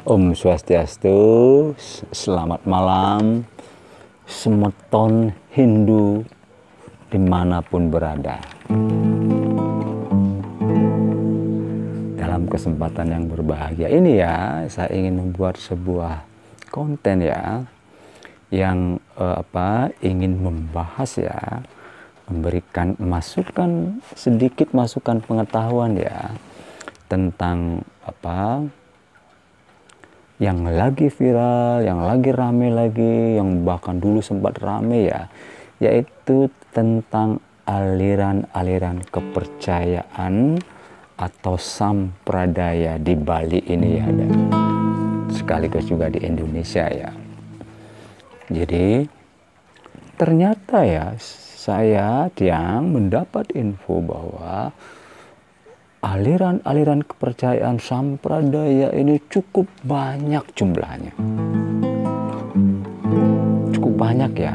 Om Swastiastu, selamat malam semeton Hindu dimanapun berada. Dalam kesempatan yang berbahagia ini ya, saya ingin membuat sebuah konten ya, yang ingin membahas ya, memberikan masukan, sedikit masukan pengetahuan ya, tentang yang lagi viral, yang lagi rame lagi, yang bahkan dulu sempat rame ya, yaitu tentang aliran-aliran kepercayaan atau sampradaya di Bali ini ya, dan sekaligus juga di Indonesia ya. Jadi ternyata ya, saya yang mendapat info bahwa aliran-aliran kepercayaan sampradaya ini cukup banyak jumlahnya. Cukup banyak ya.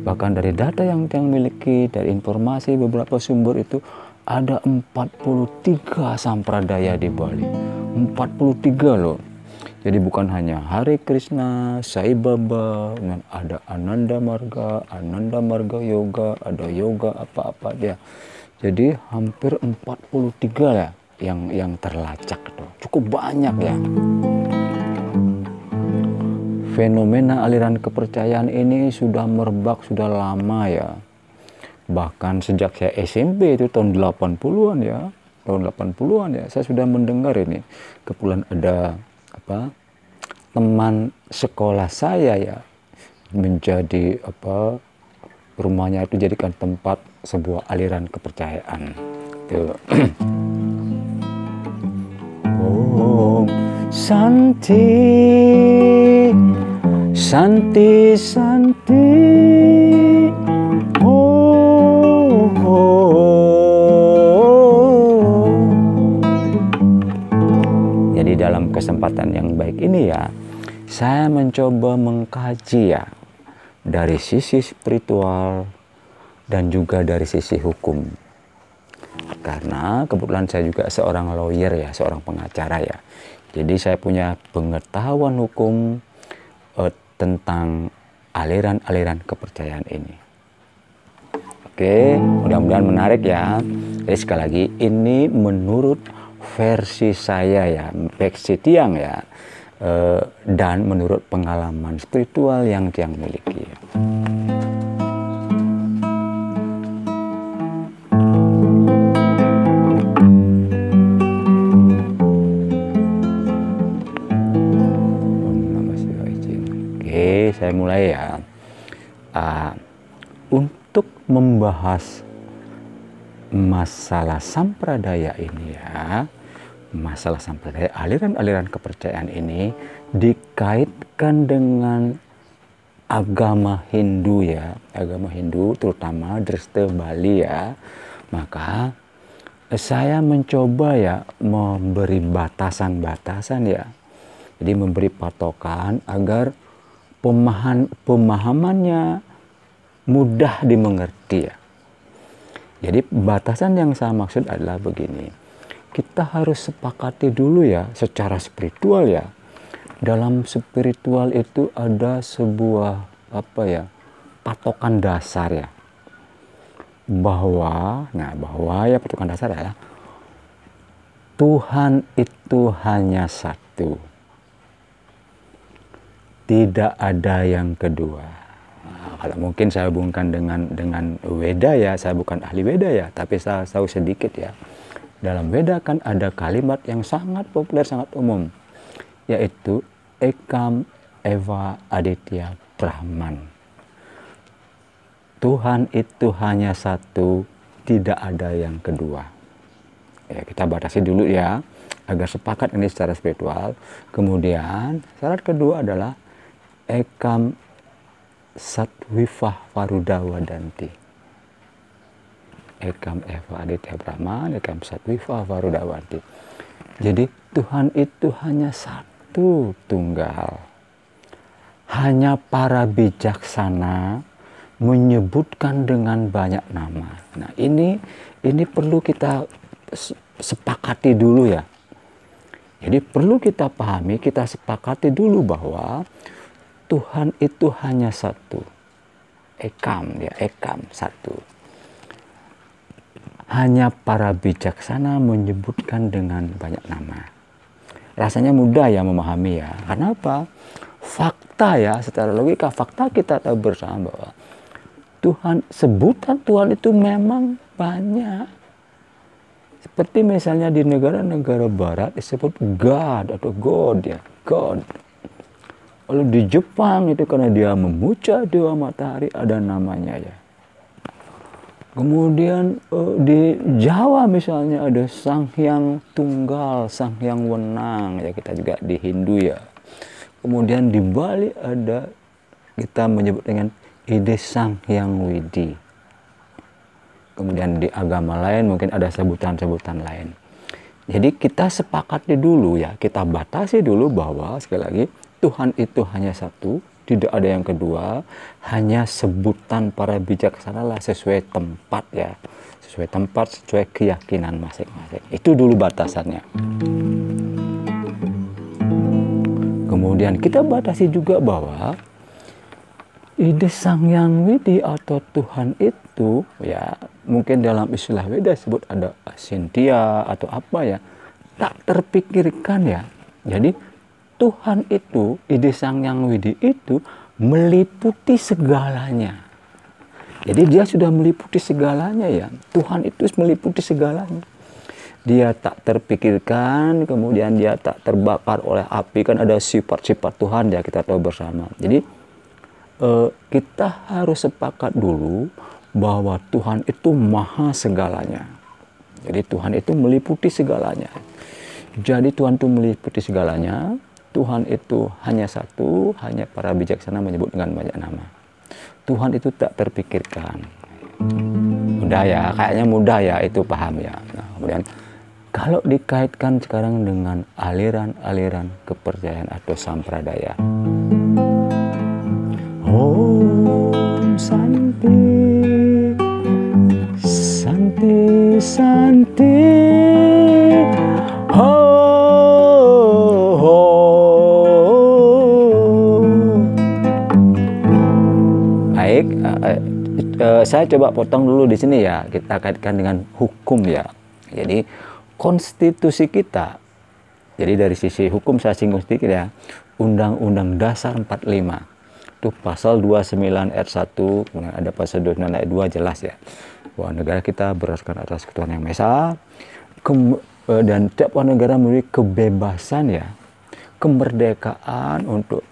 Bahkan dari data yang miliki, dari informasi beberapa sumber itu, ada 43 sampradaya di Bali. 43 loh. Jadi bukan hanya Hare Krishna, Sai Baba, ada Ananda Marga Yoga, ada yoga apa-apa dia. Jadi hampir 43 ya yang terlacak tuh. Cukup banyak ya. Fenomena aliran kepercayaan ini sudah merebak sudah lama ya. Bahkan sejak saya SMP itu tahun 80-an ya. Tahun 80-an ya, saya sudah mendengar ini. Kebetulan ada teman sekolah saya ya, menjadi rumahnya itu jadikan tempat sebuah aliran kepercayaan. Tuh. Om Santi, Santi, Santi. Oh, oh. Jadi dalam kesempatan yang baik ini ya, saya mencoba mengkaji ya, dari sisi spiritual dan juga dari sisi hukum. Karena kebetulan saya juga seorang lawyer ya, seorang pengacara ya. Jadi saya punya pengetahuan hukum tentang aliran-aliran kepercayaan ini. Oke, mudah-mudahan menarik ya. Jadi sekali lagi, ini menurut versi saya ya, versi Tiang ya, dan menurut pengalaman spiritual yang Tiang miliki. Oke, saya mulai ya. Untuk membahas masalah sampradaya ini ya, masalah sampradaya, aliran-aliran kepercayaan ini dikaitkan dengan agama Hindu ya, agama Hindu terutama Dresta Bali ya. Maka saya mencoba ya memberi batasan-batasan ya, jadi memberi patokan agar pemahamannya mudah dimengerti ya. Jadi batasan yang saya maksud adalah begini, kita harus sepakati dulu ya secara spiritual ya. Dalam spiritual itu ada sebuah patokan dasar ya, bahwa ya patokan dasar adalah Tuhan itu hanya satu, tidak ada yang kedua. Kalau mungkin saya hubungkan dengan Weda ya, saya bukan ahli Weda ya, tapi saya tahu sedikit ya. Dalam Weda kan ada kalimat yang sangat populer, sangat umum, yaitu Ekam Eva Aditya Brahman. Tuhan itu hanya satu, tidak ada yang kedua. Ya, kita batasi dulu ya, agar sepakat ini secara spiritual. Kemudian syarat kedua adalah Ekam Satwifah Varuda Wadanti. Ekam Eva Aditya Brahman, Ekam Satwifah Varuda Wadanti. Jadi Tuhan itu hanya satu, tunggal. Hanya para bijaksana menyebutkan dengan banyak nama. Nah, ini perlu kita sepakati dulu ya. Jadi perlu kita pahami, kita sepakati dulu bahwa Tuhan itu hanya satu. Ekam, ya, ekam, satu. Hanya para bijaksana menyebutkan dengan banyak nama. Rasanya mudah ya memahami ya. Karena apa? Fakta ya, secara logika fakta kita tahu bersama bahwa sebutan Tuhan itu memang banyak. Seperti misalnya di negara-negara barat disebut God atau God ya, God. Lalu di Jepang itu karena dia memuja dewa matahari ada namanya ya. Kemudian di Jawa misalnya ada Sang Hyang Tunggal, Sang Hyang Wenang ya, kita juga di Hindu ya. Kemudian di Bali ada kita menyebut dengan Ide Sang Hyang Widi. Kemudian di agama lain mungkin ada sebutan-sebutan lain. Jadi kita sepakati dulu ya, kita batasi dulu bahwa sekali lagi Tuhan itu hanya satu, tidak ada yang kedua, hanya sebutan para bijaksana lah sesuai tempat ya, sesuai tempat, sesuai keyakinan masing-masing. Itu dulu batasannya. Kemudian kita batasi juga bahwa ide Sang Hyang Widi atau Tuhan itu ya, mungkin dalam istilah Weda disebut ada Sintia atau apa ya, tak terpikirkan ya. Jadi Tuhan itu, ide Sang Hyang Widi itu meliputi segalanya. Jadi dia sudah meliputi segalanya ya. Tuhan itu meliputi segalanya. Dia tak terpikirkan, kemudian dia tak terbakar oleh api. Kan ada sifat-sifat Tuhan ya, kita tahu bersama. Jadi kita harus sepakat dulu bahwa Tuhan itu maha segalanya. Jadi Tuhan itu meliputi segalanya. Jadi Tuhan itu meliputi segalanya. Tuhan itu hanya satu, hanya para bijaksana menyebut dengan banyak nama. Tuhan itu tak terpikirkan. Mudah ya, kayaknya mudah ya, itu paham ya. Nah, kemudian kalau dikaitkan sekarang dengan aliran-aliran kepercayaan atau sampradaya. Om Santi, Santi, Santi, ho, ho. Baik, saya coba potong dulu di sini ya. Kita kaitkan dengan hukum ya. Jadi konstitusi kita. Jadi dari sisi hukum saya singgung sedikit ya. Undang-Undang Dasar 45. Itu pasal 29 ayat 1, kemudian ada pasal 29 ayat 2 jelas ya, bahwa negara kita berdasarkan atas ketuhanan yang Maha Esa, dan tiap negara memiliki kebebasan ya, kemerdekaan untuk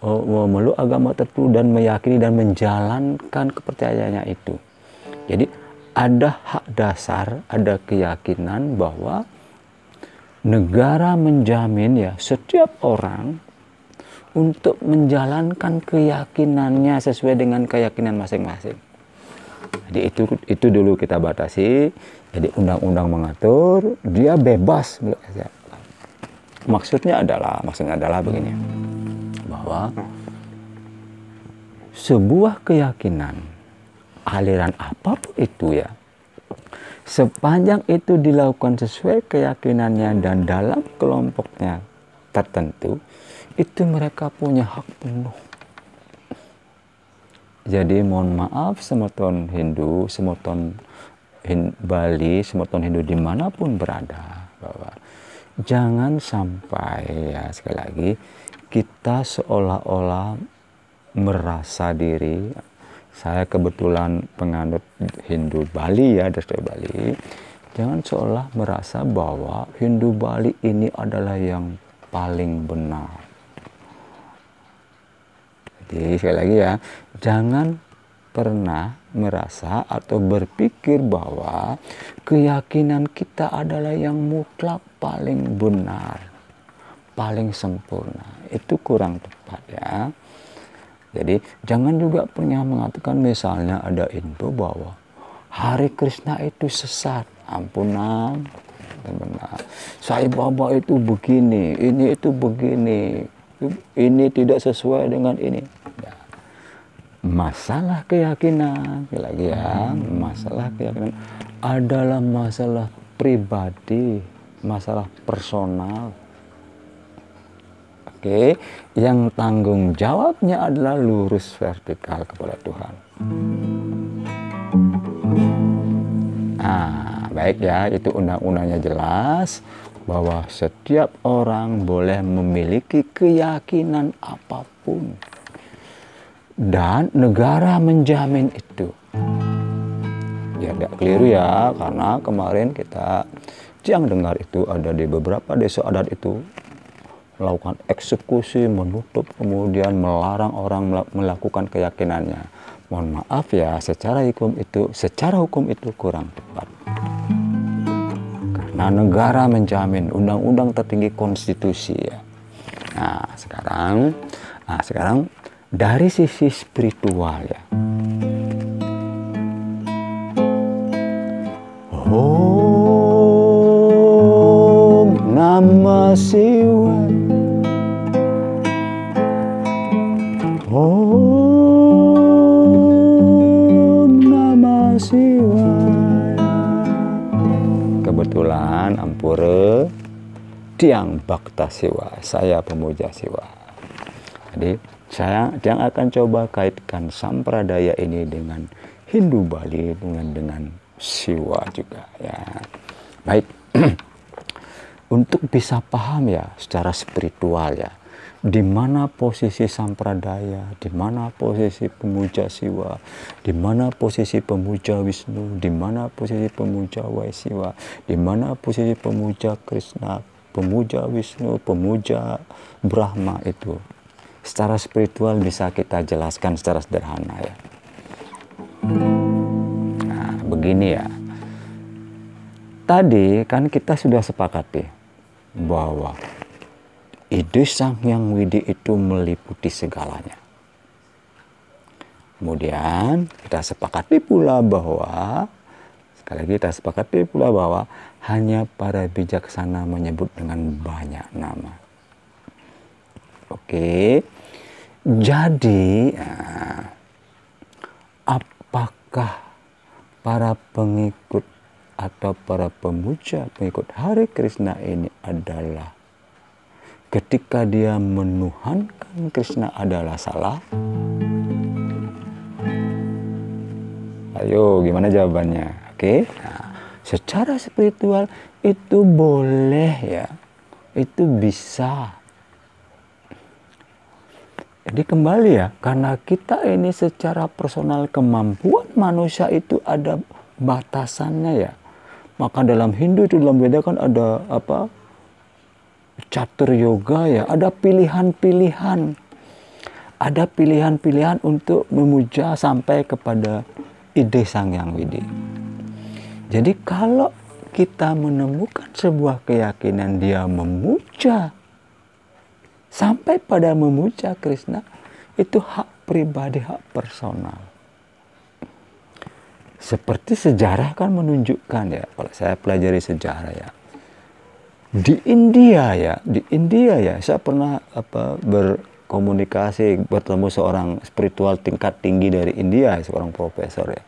memeluk agama tertentu dan meyakini dan menjalankan kepercayaannya itu. Jadi ada hak dasar, ada keyakinan bahwa negara menjamin ya setiap orang untuk menjalankan keyakinannya sesuai dengan keyakinan masing-masing. Jadi itu dulu kita batasi. Jadi undang-undang mengatur, dia bebas. Maksudnya adalah begini, bahwa sebuah keyakinan, aliran apapun itu ya, sepanjang itu dilakukan sesuai keyakinannya dan dalam kelompoknya tertentu, itu mereka punya hak penuh. Jadi mohon maaf semeton Hindu, semeton Bali, semeton Hindu dimanapun berada, bahwa jangan sampai ya, sekali lagi kita seolah-olah merasa diri. Saya kebetulan penganut Hindu Bali ya, dari Bali. Jangan seolah merasa bahwa Hindu Bali ini adalah yang paling benar. Jadi sekali lagi ya, jangan pernah merasa atau berpikir bahwa keyakinan kita adalah yang mutlak paling benar, paling sempurna. Itu kurang tepat ya. Jadi jangan juga pernah mengatakan misalnya ada info bahwa Hare Krishna itu sesat. Ampunan, benar. Sai Baba itu begini, ini itu begini, ini tidak sesuai dengan ini. Ya. Masalah keyakinan, lagi ya, masalah keyakinan adalah masalah pribadi, masalah personal, Oke, yang tanggung jawabnya adalah lurus vertikal kepada Tuhan. Nah, baik ya, itu undang-undangnya jelas bahwa setiap orang boleh memiliki keyakinan apapun. Dan negara menjamin itu. Ya, tidak keliru ya, karena kemarin kita yang dengar itu ada di beberapa desa adat itu melakukan eksekusi, menutup, kemudian melarang orang melakukan keyakinannya. Mohon maaf ya, secara hukum itu kurang tepat. Karena negara menjamin, undang-undang tertinggi konstitusi ya. Nah, sekarang dari sisi spiritual ya. Om Namah Shivaya. Om Namah Shivaya. Kebetulan Ampura Tiang Bhakta Siwa, saya pemuja Siwa. Jadi saya yang akan coba kaitkan sampradaya ini dengan Hindu Bali dengan Siwa juga ya. Baik. Untuk bisa paham ya secara spiritual ya, di mana posisi sampradaya, di mana posisi pemuja Siwa, di mana posisi pemuja Wisnu, di mana posisi pemuja Waisiwa, di mana posisi pemuja Krishna, pemuja Wisnu, pemuja Brahma itu. Secara spiritual bisa kita jelaskan secara sederhana ya. Nah, begini ya. Tadi kan kita sudah sepakati bahwa ide Sang Hyang Widi itu meliputi segalanya. Kemudian kita sepakati pula bahwa hanya para bijaksana menyebut dengan banyak nama. Oke, jadi apakah para pengikut atau para pemuja pengikut Hare Krishna ini adalah ketika dia menuhankan Krishna adalah salah? Ayo, gimana jawabannya? Oke, nah, secara spiritual itu boleh ya, itu bisa. Jadi kembali ya, karena kita ini secara personal kemampuan manusia itu ada batasannya ya. Maka dalam Hindu itu dalam Veda kan ada apa? Catur yoga ya, ada pilihan-pilihan. Ada pilihan-pilihan untuk memuja sampai kepada ide Sang Hyang Widi. Jadi kalau kita menemukan sebuah keyakinan dia memuja sampai pada memuja Krishna, itu hak pribadi, hak personal. Seperti sejarah kan menunjukkan ya, kalau saya pelajari sejarah ya, di India ya, saya pernah berkomunikasi, bertemu seorang spiritual tingkat tinggi dari India, seorang profesor ya.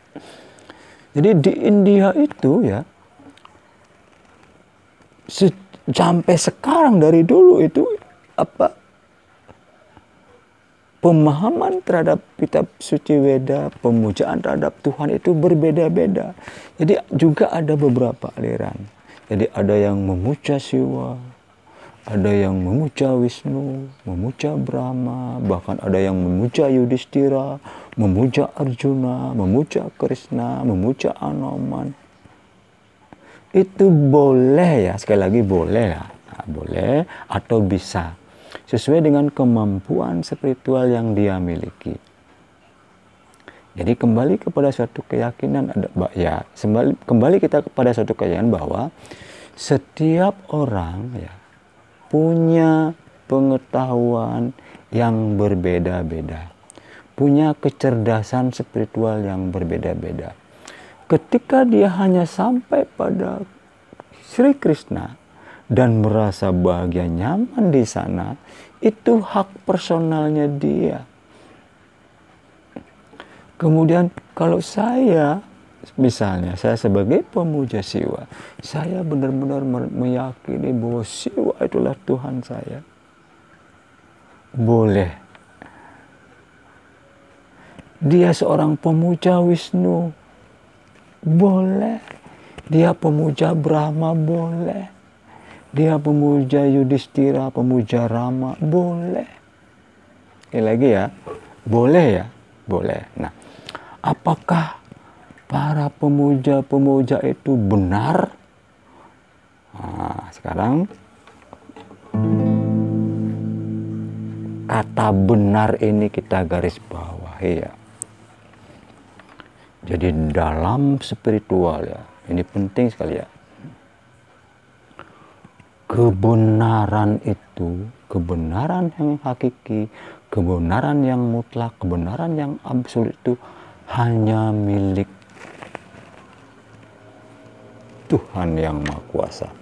Jadi di India itu ya, sampai sekarang dari dulu itu pemahaman terhadap kitab suci Weda, pemujaan terhadap Tuhan itu berbeda-beda. Jadi juga ada beberapa aliran. Jadi ada yang memuja Siwa, ada yang memuja Wisnu, memuja Brahma, bahkan ada yang memuja Yudhistira, memuja Arjuna, memuja Krishna, memuja Anoman. Itu boleh ya, sekali lagi boleh ya. Nah, boleh atau bisa. Sesuai dengan kemampuan spiritual yang dia miliki. Jadi kembali kepada suatu keyakinan kembali kita kepada suatu keyakinan bahwa setiap orang ya punya pengetahuan yang berbeda-beda, punya kecerdasan spiritual yang berbeda-beda. Ketika dia hanya sampai pada Sri Krishna dan merasa bahagia nyaman di sana, itu hak personalnya dia. Kemudian kalau saya, misalnya saya sebagai pemuja Siwa, saya benar-benar meyakini bahwa Siwa itulah Tuhan saya. Boleh. Dia seorang pemuja Wisnu. Boleh. Dia pemuja Brahma. Boleh. Dia pemuja Yudhistira, pemuja Rama. Boleh. Ini lagi ya. Boleh ya. Boleh. Nah, apakah para pemuja-pemuja itu benar? Nah, sekarang kata benar ini kita garis bawahi ya. Jadi dalam spiritual ya, ini penting sekali ya. Kebenaran itu, kebenaran yang hakiki, kebenaran yang mutlak, kebenaran yang absolut itu hanya milik Tuhan yang Maha Kuasa,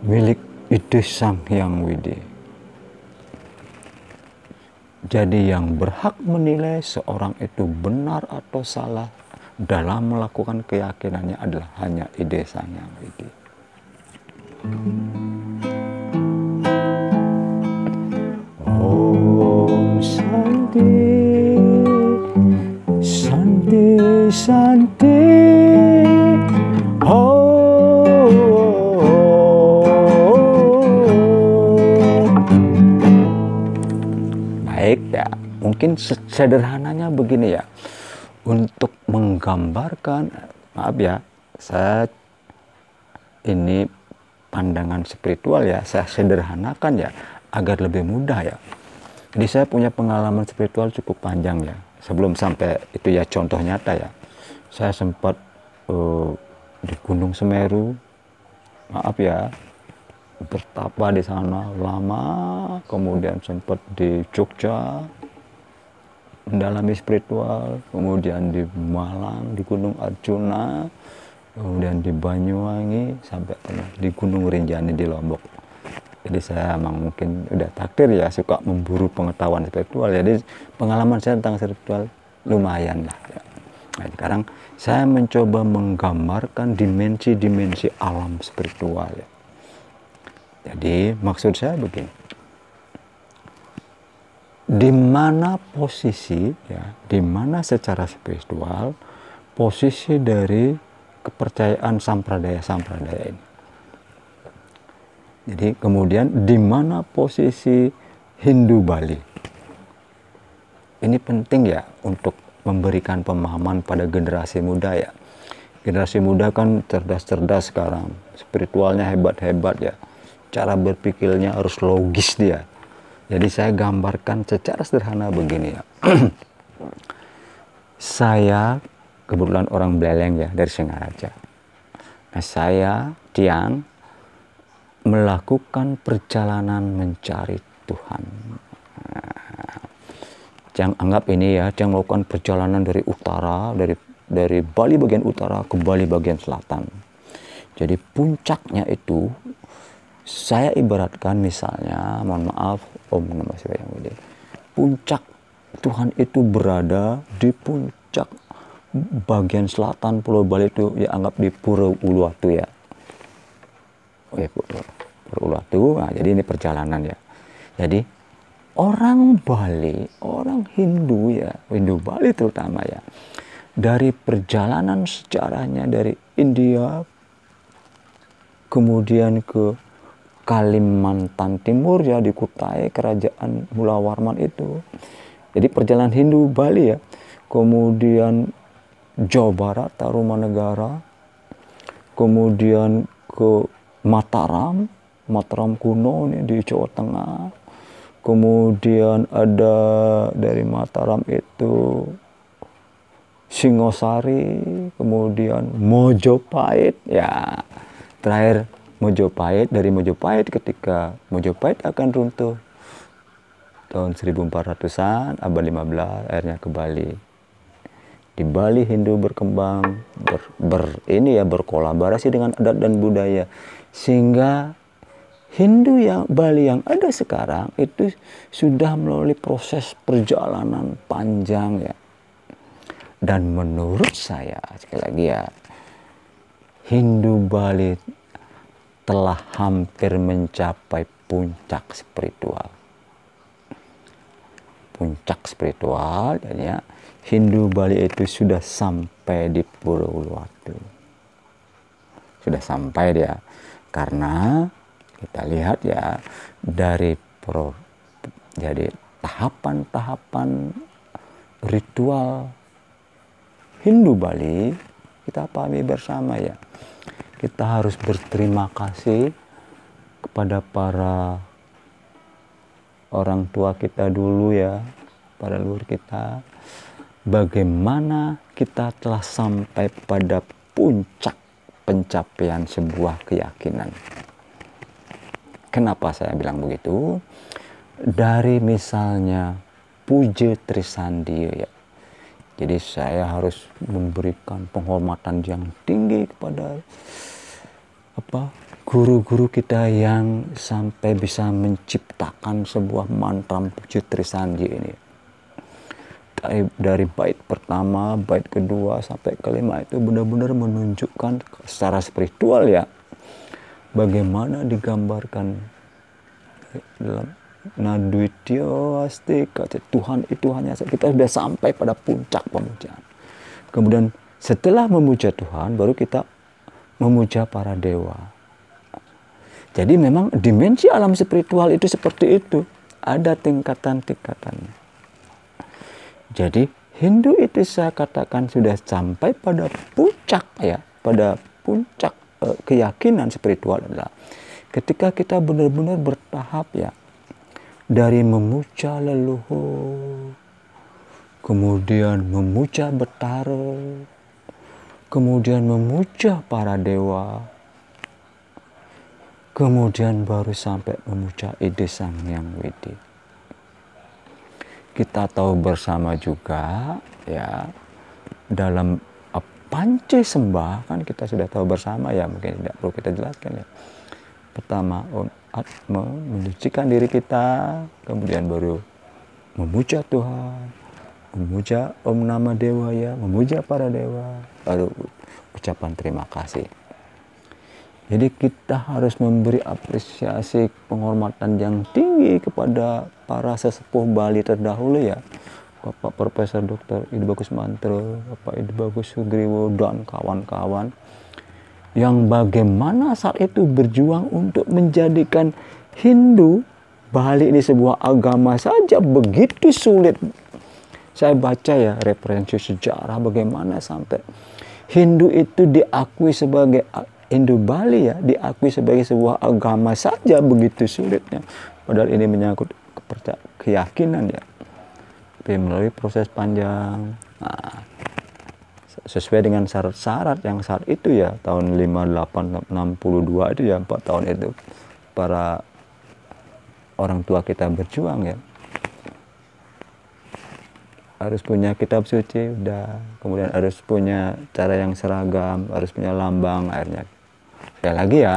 milik Ide Sang Hyang Widi. Jadi yang berhak menilai seorang itu benar atau salah dalam melakukan keyakinannya adalah hanya Ide Sang Hyang Widi. Om Santi, Santi, Santi. Baik ya, mungkin sederhananya begini ya. Untuk menggambarkan, maaf ya, saya ini pandangan spiritual ya, saya sederhanakan ya, agar lebih mudah ya. Jadi saya punya pengalaman spiritual cukup panjang ya. Sebelum sampai itu ya contoh nyata ya. Saya sempat di Gunung Semeru, maaf ya, bertapa di sana lama, kemudian sempat di Jogja mendalami spiritual, kemudian di Malang, di Gunung Arjuna, kemudian di Banyuwangi, sampai pernah di Gunung Rinjani di Lombok. Jadi saya emang mungkin udah takdir ya, suka memburu pengetahuan spiritual. Jadi pengalaman saya tentang spiritual lumayan lah ya. Nah, sekarang saya mencoba menggambarkan dimensi-dimensi alam spiritual ya. Jadi maksud saya begini, di mana posisi ya, di mana secara spiritual posisi dari kepercayaan sampradaya ini. Jadi kemudian di mana posisi Hindu Bali. Ini penting ya untuk memberikan pemahaman pada generasi muda ya. Generasi muda kan cerdas-cerdas sekarang, spiritualnya hebat-hebat ya. Cara berpikirnya harus logis dia. Jadi saya gambarkan secara sederhana begini ya. Saya kebetulan orang Beleng ya, dari Singaraja. Nah, saya Tiang melakukan perjalanan mencari Tuhan. Nah, Tiang anggap ini ya, Tiang melakukan perjalanan dari utara, dari Bali bagian utara ke Bali bagian selatan. Jadi puncaknya itu saya ibaratkan misalnya, mohon maaf Om Namah Shivaya yang Widi, puncak Tuhan itu berada di puncak bagian selatan Pulau Bali itu, ya anggap di Pura Uluwatu ya. Oke, Pura Uluwatu. Nah, jadi ini perjalanan ya. Jadi orang Bali, orang Hindu ya, Hindu Bali terutama ya, dari perjalanan sejarahnya dari India kemudian ke Kalimantan Timur ya, di Kutai, kerajaan Mula Warman itu. Jadi perjalanan Hindu Bali ya. Kemudian Jawa Barat, Tarumanegara. Kemudian ke Mataram, Mataram kuno ini di Jawa Tengah. Kemudian ada dari Mataram itu Singosari, kemudian Mojopahit ya. Terakhir Mojopahit, dari Mojopahit ketika Mojopahit akan runtuh tahun 1400-an, abad 15, akhirnya ke Bali. Di Bali Hindu berkembang, berkolaborasi dengan adat dan budaya, sehingga Hindu yang Bali yang ada sekarang itu sudah melalui proses perjalanan panjang ya. Dan menurut saya, sekali lagi ya, Hindu Bali telah hampir mencapai puncak spiritual. puncak spiritual, jadinya Hindu Bali itu sudah sampai di Pulau Uluwatu. Sudah sampai dia. Karena kita lihat ya dari jadi tahapan-tahapan ritual Hindu Bali, kita pahami bersama ya. Kita harus berterima kasih kepada para orang tua kita dulu ya, para leluhur kita. Bagaimana kita telah sampai pada puncak pencapaian sebuah keyakinan. Kenapa saya bilang begitu? Dari misalnya Puja Trisandi ya. Jadi saya harus memberikan penghormatan yang tinggi kepada guru-guru kita yang sampai bisa menciptakan sebuah mantra Puja Trisandi ini. Dari bait pertama, bait kedua sampai kelima itu benar-benar menunjukkan secara spiritual ya, bagaimana digambarkan dalam Nadwitya Astika, Tuhan itu hanya kita sudah sampai pada puncak pemujaan. Kemudian setelah memuja Tuhan, baru kita memuja para dewa. Jadi memang dimensi alam spiritual itu seperti itu, ada tingkatan-tingkatannya. Jadi Hindu itu saya katakan sudah sampai pada puncak ya, pada puncak keyakinan spiritual adalah ketika kita benar-benar bertahap ya, dari memuja leluhur, kemudian memuja Betara, kemudian memuja para dewa, kemudian baru sampai memuja Ide Sang Hyang Widi. Kita tahu bersama juga ya, dalam Panci Sembah kan kita sudah tahu bersama ya, mungkin tidak perlu kita jelaskan ya. Pertama Atma, menyucikan diri kita, kemudian baru memuja Tuhan, memuja Om Nama Dewa ya, memuja para dewa, baru ucapan terima kasih. Jadi kita harus memberi apresiasi penghormatan yang tinggi kepada para sesepuh Bali terdahulu ya. Bapak Profesor Dr. Ide Bagus Mantro, Bapak Ide Bagus Sugriwo dan kawan-kawan yang bagaimana saat itu berjuang untuk menjadikan Hindu Bali ini sebuah agama saja begitu sulit. Saya baca ya referensi sejarah bagaimana sampai Hindu itu diakui sebagai Hindu Bali ya, diakui sebagai sebuah agama saja begitu sulitnya. Padahal ini menyangkut keyakinan ya. Tapi melalui proses panjang, nah, sesuai dengan syarat-syarat yang saat itu ya, tahun 5862 itu ya, 4 tahun itu para orang tua kita berjuang ya. Harus punya kitab suci udah, kemudian harus punya cara yang seragam, harus punya lambang akhirnya. Sekali lagi ya,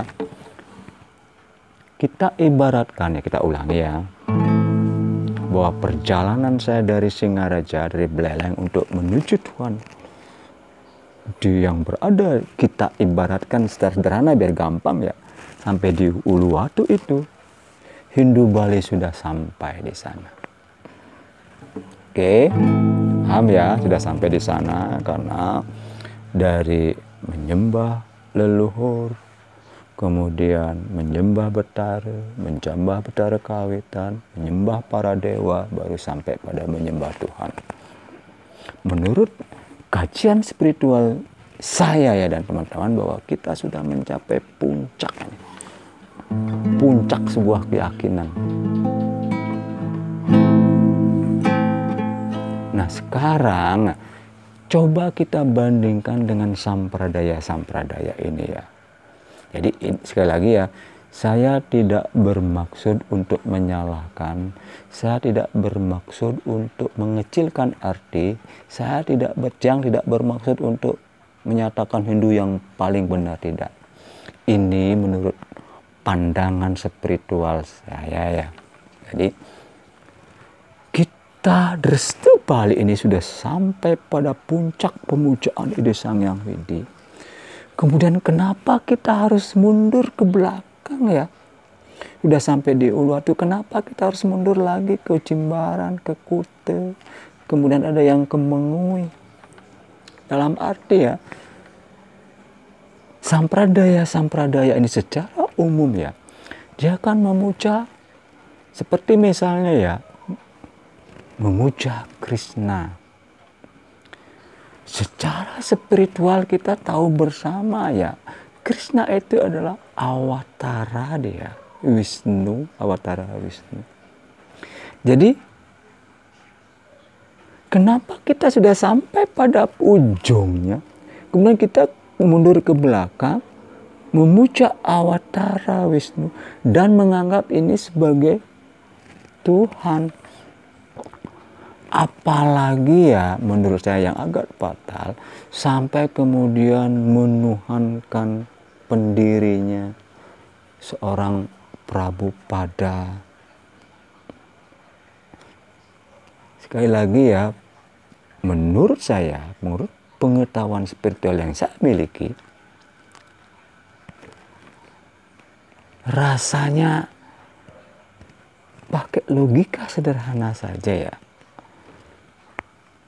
kita ibaratkan ya, kita ulangi ya, bahwa perjalanan saya dari Singaraja, dari Beleleng untuk menuju Tuhan di yang berada, kita ibaratkan secara sederhana biar gampang ya, sampai di Uluwatu itu Hindu Bali sudah sampai di sana. Oke, paham ya, sudah sampai di sana karena dari menyembah leluhur, kemudian menyembah Betara, menjambah Betara Kawitan, menyembah para dewa, baru sampai pada menyembah Tuhan. Menurut kajian spiritual saya ya dan teman-teman, bahwa kita sudah mencapai puncak sebuah keyakinan. Nah sekarang coba kita bandingkan dengan sampradaya-sampradaya ini ya. Jadi sekali lagi ya, saya tidak bermaksud untuk menyalahkan, saya tidak bermaksud untuk mengecilkan arti, saya tidak bermaksud untuk menyatakan Hindu yang paling benar, tidak. Ini menurut pandangan spiritual saya ya. Jadi kita Restu Bali ini sudah sampai pada puncak pemujaan Ide Sang Hyang Widi. Kemudian kenapa kita harus mundur ke belakang ya? Sudah sampai di Uluwatu, kenapa kita harus mundur lagi ke Jimbaran, ke Kute, kemudian ada yang ke Mengui. Dalam arti ya, sampradaya ini secara umum ya, dia akan memuja, seperti misalnya ya, memuja Krishna. Secara spiritual kita tahu bersama ya, Krishna itu adalah awatara dia, Wisnu, awatara Wisnu. Jadi, kenapa kita sudah sampai pada ujungnya, kemudian kita mundur ke belakang, memuja awatara Wisnu, dan menganggap ini sebagai Tuhan. Apalagi ya, menurut saya yang agak fatal, sampai kemudian menuhankan pendirinya, seorang Prabhupada. Sekali lagi ya, menurut saya, menurut pengetahuan spiritual yang saya miliki, rasanya pakai logika sederhana saja ya.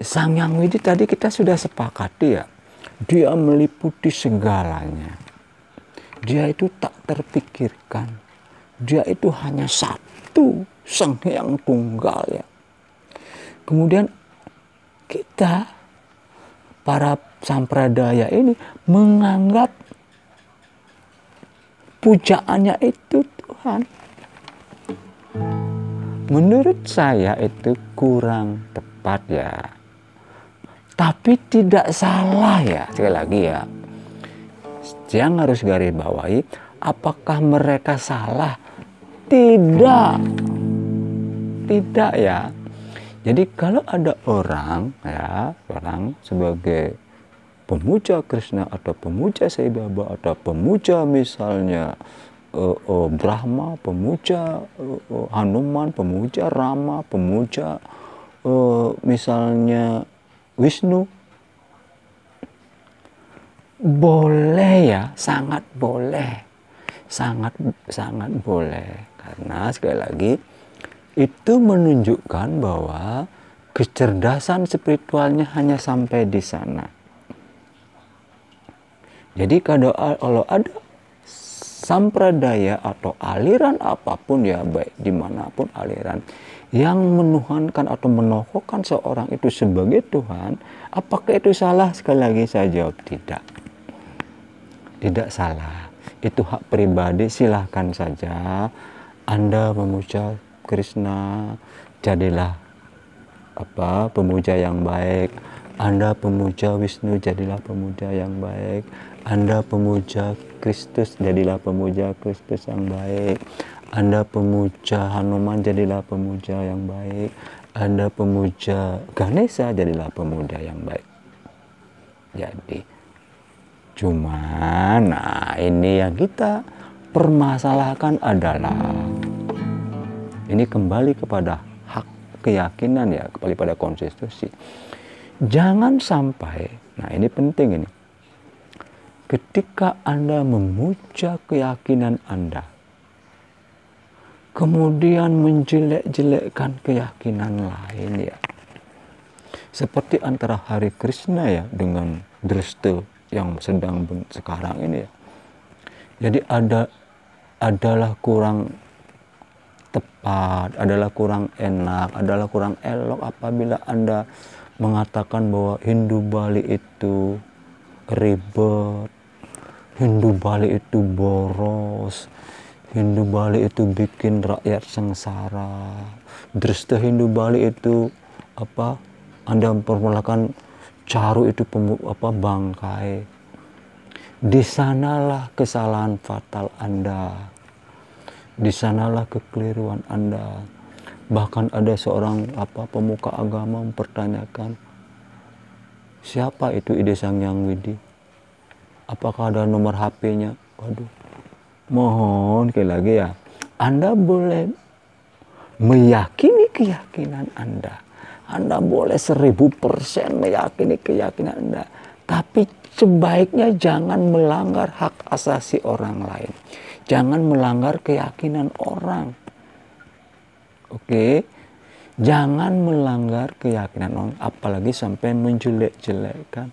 Sang Hyang Widi tadi kita sudah sepakati ya, dia meliputi segalanya. Dia itu tak terpikirkan. Dia itu hanya satu, Sang Hyang Tunggal ya. Kemudian kita, para sampradaya ini, menganggap pujaannya itu Tuhan. Menurut saya itu kurang tepat ya. Tapi tidak salah ya, sekali lagi ya. Yang harus garis bawahi, apakah mereka salah? Tidak. Tidak ya. Jadi kalau ada orang ya, orang sebagai pemuja Krishna atau pemuja Sai Baba atau pemuja misalnya Brahma, pemuja Hanuman, pemuja Rama, pemuja misalnya Wisnu, boleh ya, sangat boleh, sangat boleh, karena sekali lagi itu menunjukkan bahwa kecerdasan spiritualnya hanya sampai di sana. Jadi kalau ada sampradaya atau aliran apapun ya, baik dimanapun aliran, yang menuhankan atau menokohkan seorang itu sebagai Tuhan, apakah itu salah? Sekali lagi saya jawab tidak. Tidak salah. Itu hak pribadi, silahkan saja Anda memuja Krishna, jadilah pemuja yang baik. Anda pemuja Wisnu, jadilah pemuja yang baik. Anda pemuja Kristus, jadilah pemuja Kristus yang baik. Anda pemuja Hanuman, jadilah pemuja yang baik. Anda pemuja Ganesha, jadilah pemuja yang baik. Jadi, cuman, nah ini yang kita permasalahkan adalah, ini kembali kepada hak keyakinan ya, kembali pada konstitusi. Jangan sampai, nah ini penting ini, ketika Anda memuja keyakinan Anda, kemudian menjelek-jelekkan keyakinan lain ya. Seperti antara Hare Krishna ya dengan Dresta yang sedang sekarang ini ya. Jadi adalah kurang tepat, adalah kurang enak, adalah kurang elok apabila Anda mengatakan bahwa Hindu Bali itu ribet, Hindu Bali itu boros, Hindu Bali itu bikin rakyat sengsara, Dresta Hindu Bali itu Anda mempermulakan Charu itu bangkai. Di sanalah kesalahan fatal Anda. Di sanalah kekeliruan Anda. Bahkan ada seorang pemuka agama mempertanyakan, siapa itu Ide Sang Hyang Widi? Apakah ada nomor HP-nya? Waduh. Mohon sekali lagi ya, Anda boleh meyakini keyakinan Anda. Anda boleh 1000% meyakini keyakinan Anda. Tapi sebaiknya jangan melanggar hak asasi orang lain. Jangan melanggar keyakinan orang. Oke? Jangan melanggar keyakinan orang, apalagi sampai menjelek-jelekkan.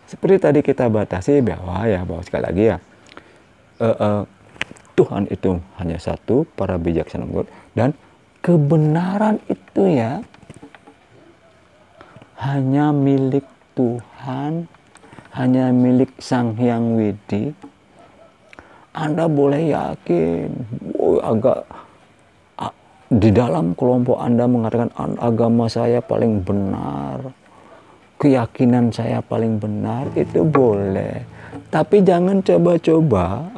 Seperti tadi kita batasi bahwa sekali lagi ya, Tuhan itu hanya satu, para bijaksana dan kebenaran itu ya hanya milik Tuhan, hanya milik Sang Hyang Widi. Anda boleh yakin, di dalam kelompok Anda mengatakan agama saya paling benar, keyakinan saya paling benar, itu boleh. Tapi jangan coba-coba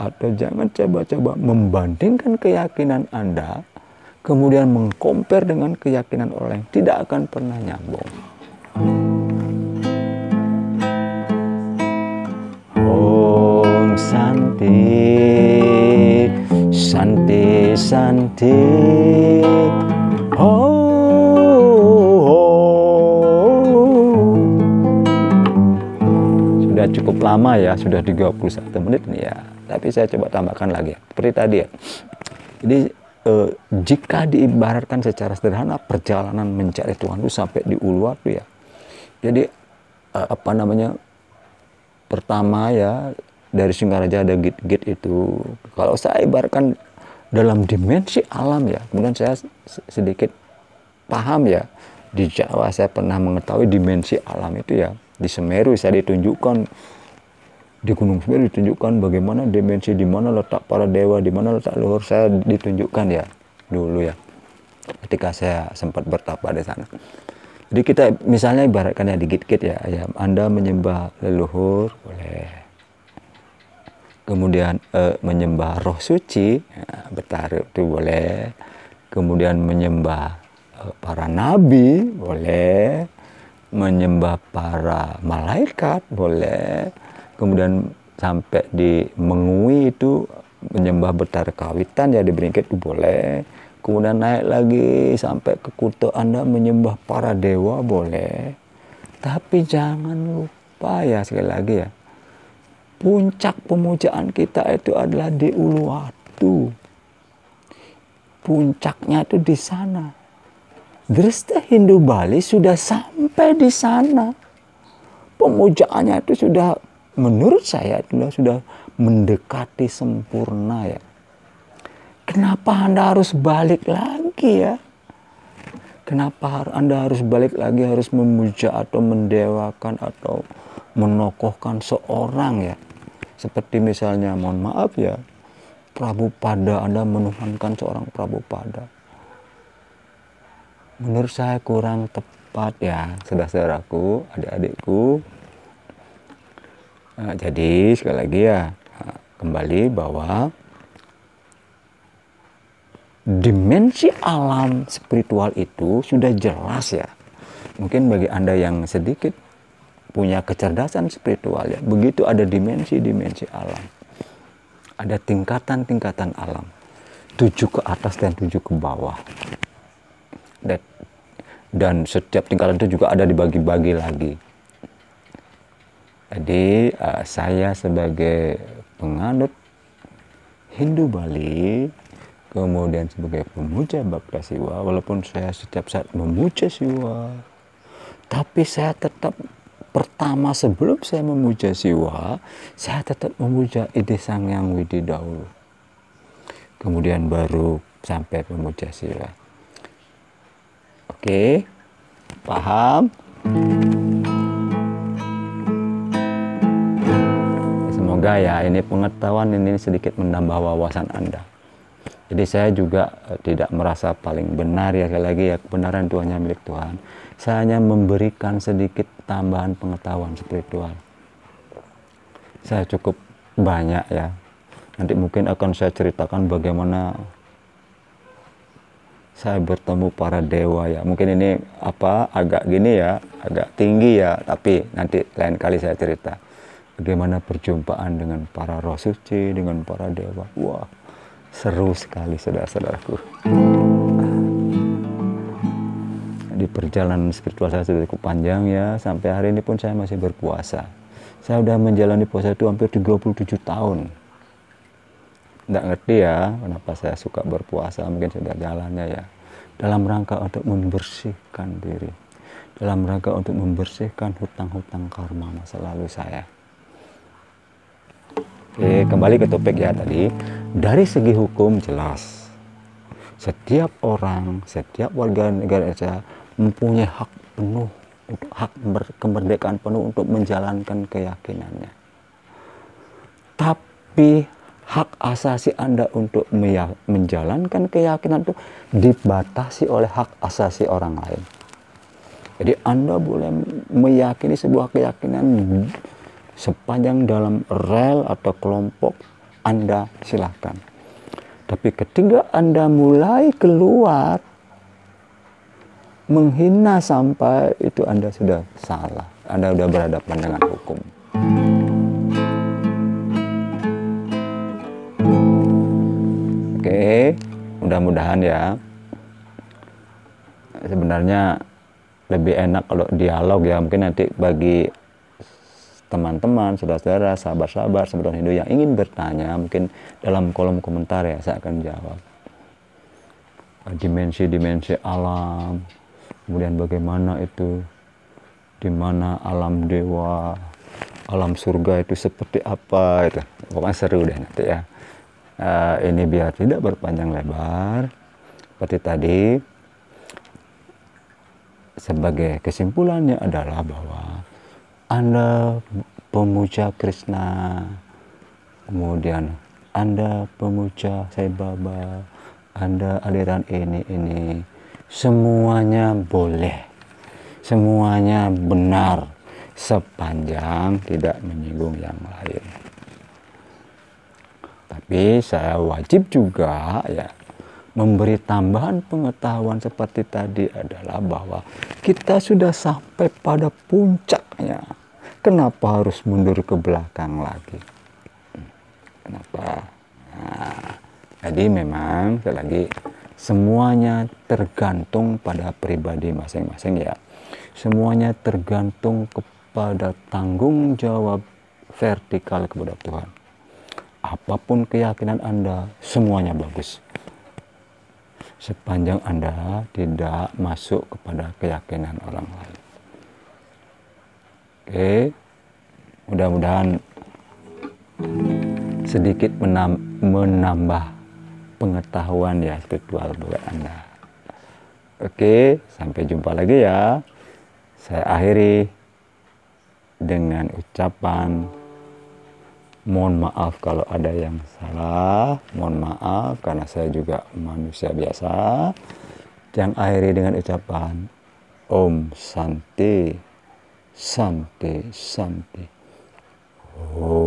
membandingkan keyakinan Anda, kemudian mengcompare dengan keyakinan orang lain. Tidak akan pernah nyambung. Om Santi, Santi, Santi. Sudah cukup lama ya, sudah 31 menit nih ya. Tapi saya coba tambahkan lagi. Seperti tadi ya. Jadi jika diibaratkan secara sederhana, perjalanan mencari Tuhan itu sampai di Uluwatu ya. Jadi pertama ya, dari Singaraja ada gate-gate itu. Kalau saya ibaratkan dalam dimensi alam ya, kemudian saya sedikit paham ya. Di Jawa saya pernah mengetahui dimensi alam itu ya. Di Semeru saya ditunjukkan, di Gunung Semeru ditunjukkan bagaimana dimensi, di mana letak para dewa, di mana letak leluhur saya ditunjukkan ya dulu ya. Ketika saya sempat bertapa di sana. Jadi kita misalnya ibaratkan ya di gate-gate ya, Anda menyembah leluhur boleh, kemudian menyembah roh suci ya, bertaruh itu boleh, kemudian menyembah para nabi boleh, menyembah para malaikat boleh, kemudian sampai di Mengui itu menyembah Betara Kawitan ya, di Beringkit itu boleh. Kemudian naik lagi sampai ke Kuto, Anda menyembah para dewa boleh. Tapi jangan lupa ya, sekali lagi ya, puncak pemujaan kita itu adalah di Uluwatu. Puncaknya itu di sana. Dresta Hindu Bali sudah sampai di sana. Pemujaannya itu sudah, menurut saya sudah mendekati sempurna ya. Kenapa Anda harus balik lagi ya? Kenapa Anda harus balik lagi, harus memuja atau mendewakan atau menokohkan seorang ya? Seperti misalnya, mohon maaf ya, Prabupada, Anda menuhankan seorang Prabupada. Menurut saya kurang tepat ya, saudara-saudaraku, adik-adikku. Nah, jadi sekali lagi ya, kembali bahwa dimensi alam spiritual itu sudah jelas ya. Mungkin bagi Anda yang sedikit punya kecerdasan spiritual ya, begitu ada dimensi-dimensi alam. Ada tingkatan-tingkatan alam. 7 ke atas dan 7 ke bawah. Dan setiap tingkatan itu juga ada dibagi-bagi lagi. Jadi saya sebagai penganut Hindu Bali, kemudian sebagai pemuja Bakta Siwa, walaupun saya setiap saat memuja Siwa, tapi saya tetap pertama, sebelum saya memuja Siwa, saya tetap memuja Ide Sang Hyang Widi dahulu. Kemudian baru sampai memuja Siwa. Oke, paham? Semoga ya ini pengetahuan ini sedikit menambah wawasan Anda. Jadi saya juga tidak merasa paling benar ya, sekali lagi ya, kebenaran itu hanya milik Tuhan. Saya hanya memberikan sedikit tambahan pengetahuan spiritual. Saya cukup banyak ya. Nanti mungkin akan saya ceritakan bagaimana saya bertemu para dewa ya. Mungkin ini agak gini ya, agak tinggi ya, tapi nanti lain kali saya cerita. Bagaimana perjumpaan dengan para roh suci, dengan para dewa. Wah, seru sekali saudara-saudaraku. Jadi Jadi perjalanan spiritual saya sudah cukup panjang ya, sampai hari ini pun saya masih berpuasa. Saya sudah menjalani puasa itu hampir 37 tahun. Nggak ngerti ya kenapa saya suka berpuasa, mungkin sudah jalannya ya. Dalam rangka untuk membersihkan diri, dalam rangka untuk membersihkan hutang-hutang karma masa lalu saya. Oke, kembali ke topik ya tadi. Dari segi hukum jelas, setiap orang, setiap warga negara Indonesia mempunyai hak penuh, hak kemerdekaan penuh untuk menjalankan keyakinannya. Tapi hak asasi Anda untuk menjalankan keyakinan itu dibatasi oleh hak asasi orang lain. Jadi Anda boleh meyakini sebuah keyakinan sepanjang dalam rel atau kelompok Anda, silahkan. Tapi ketika Anda mulai keluar menghina sampai itu, Anda sudah salah. Anda sudah berhadapan dengan hukum. Oke, mudah-mudahan ya. Sebenarnya lebih enak kalau dialog ya. Mungkin nanti bagi teman-teman, saudara-saudara, sahabat-sahabat sebelum Hindu yang ingin bertanya, mungkin dalam kolom komentar ya saya akan jawab. Dimensi-dimensi alam, kemudian bagaimana itu, di mana alam dewa, alam surga itu seperti apa itu. Pokoknya seru deh nanti ya. Ini biar tidak berpanjang lebar, seperti tadi, sebagai kesimpulannya adalah bahwa Anda pemuja Krishna, kemudian Anda pemuja Sai Baba, Anda aliran ini, semuanya boleh, semuanya benar, sepanjang tidak menyinggung yang lain. Tapi saya wajib juga ya memberi tambahan pengetahuan seperti tadi adalah bahwa kita sudah sampai pada puncaknya. Kenapa harus mundur ke belakang lagi? Kenapa? Nah, jadi memang sekali lagi semuanya tergantung pada pribadi masing-masing ya. Semuanya tergantung kepada tanggung jawab vertikal kepada Tuhan. Apapun keyakinan Anda, semuanya bagus. Sepanjang Anda tidak masuk kepada keyakinan orang lain. Oke, mudah-mudahan sedikit menambah pengetahuan ya spiritual buat Anda. Oke, sampai jumpa lagi ya. Saya akhiri dengan ucapan mohon maaf kalau ada yang salah, mohon maaf karena saya juga manusia biasa. Yang akhiri dengan ucapan Om Santi, Santi, Santi. Oh.